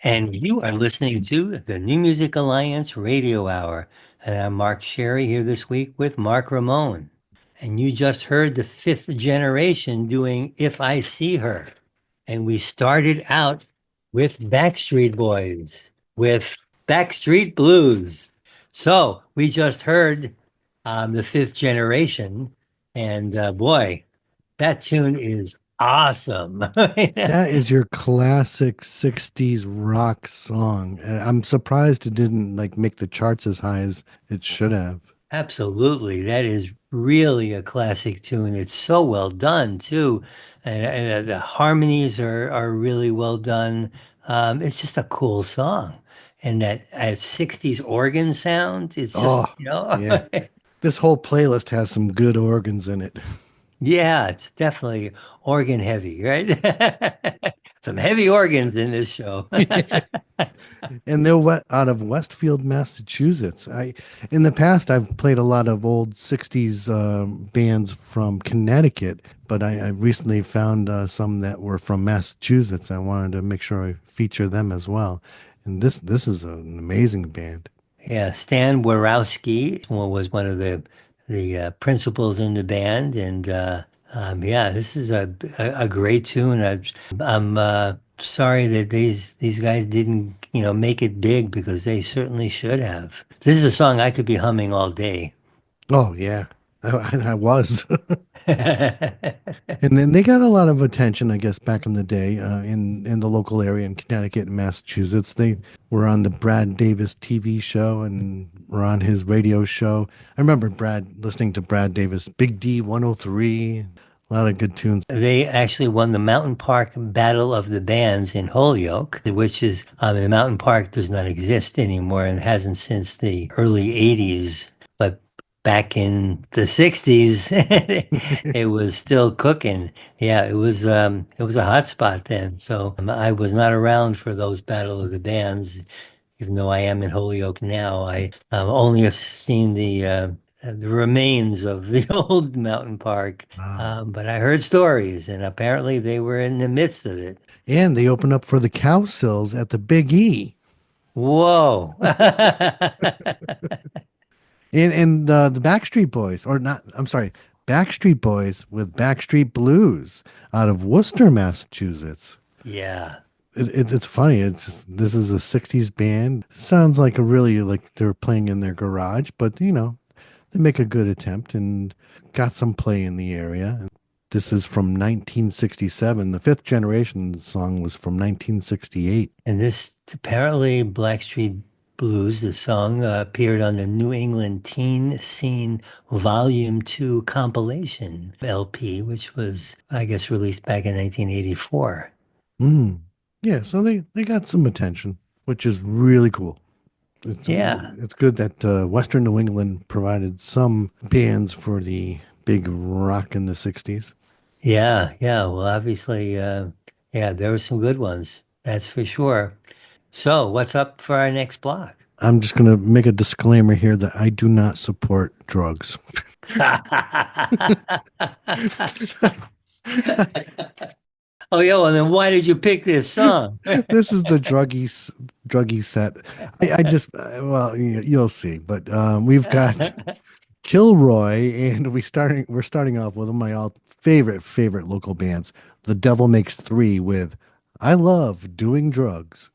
And you are listening to the New Music Alliance Radio Hour. And I'm Mark Sherry here this week with Mark Ramone. And you just heard the fifth generation doing If I See Her. And we started out with Backstreet Boys, with Backstreet Blues. So we just heard the fifth generation. And boy, that tune is awesome. That is your classic 60s rock song. I'm surprised it didn't like make the charts as high as it should have. Absolutely. That is really a classic tune. It's so well done too. And the harmonies are really well done. It's just a cool song. And that 60s organ sound, it's just, Oh, yeah. This whole playlist has some good organs in it. yeah, it's definitely organ heavy, right? Some heavy organs in this show. And they're out of Westfield, Massachusetts. In the past, I've played a lot of old 60s bands from Connecticut, but I recently found some that were from Massachusetts. I wanted to make sure I feature them as well. And this is an amazing band. Yeah, Stan Warowski was one of the principals in the band, and yeah, this is a great tune. I'm sorry that these guys didn't make it big because they certainly should have. This is a song I could be humming all day. Oh yeah, I was. And then they got a lot of attention, I guess, back in the day in the local area in Connecticut and Massachusetts. They were on the Brad Davis TV show and were on his radio show. I remember listening to Brad Davis, Big D 103, a lot of good tunes. They actually won the Mountain Park Battle of the Bands in Holyoke, which is the Mountain Park does not exist anymore and hasn't since the early 80s. But back in the 60s, it was still cooking. Yeah, it was a hot spot then. So I was not around for those Battle of the Bands, even though I am in Holyoke now. I only have seen the remains of the old mountain park, Wow. but I heard stories, and apparently they were in the midst of it. And they opened up for the Cow Sills at the Big E. Whoa! And the Backstreet Boys, or not, I'm sorry, Backstreet Boys with Backstreet Blues out of Worcester, Massachusetts. Yeah, It's funny. This is a 60s band. Sounds like a really like they're playing in their garage, but they make a good attempt and got some play in the area. And this is from 1967. The fifth generation song was from 1968. and this apparently Blackstreet Blues, the song, appeared on the New England Teen Scene Volume 2 compilation LP, which was, I guess, released back in 1984. Mm. Yeah, so they got some attention, which is really cool. It's Yeah. it's good that Western New England provided some bands for the big rock in the 60s. Yeah, yeah. Well, obviously, yeah, there were some good ones. That's for sure. So, what's up for our next block? I'm just going to make a disclaimer here that I do not support drugs. Oh, yeah. Well, then why did you pick this song? This is the druggy set. I just well, you'll see. But we've got Kilroy, and we're starting off with one of my all favorite local bands, The Devil Makes Three, with "I Love Doing Drugs."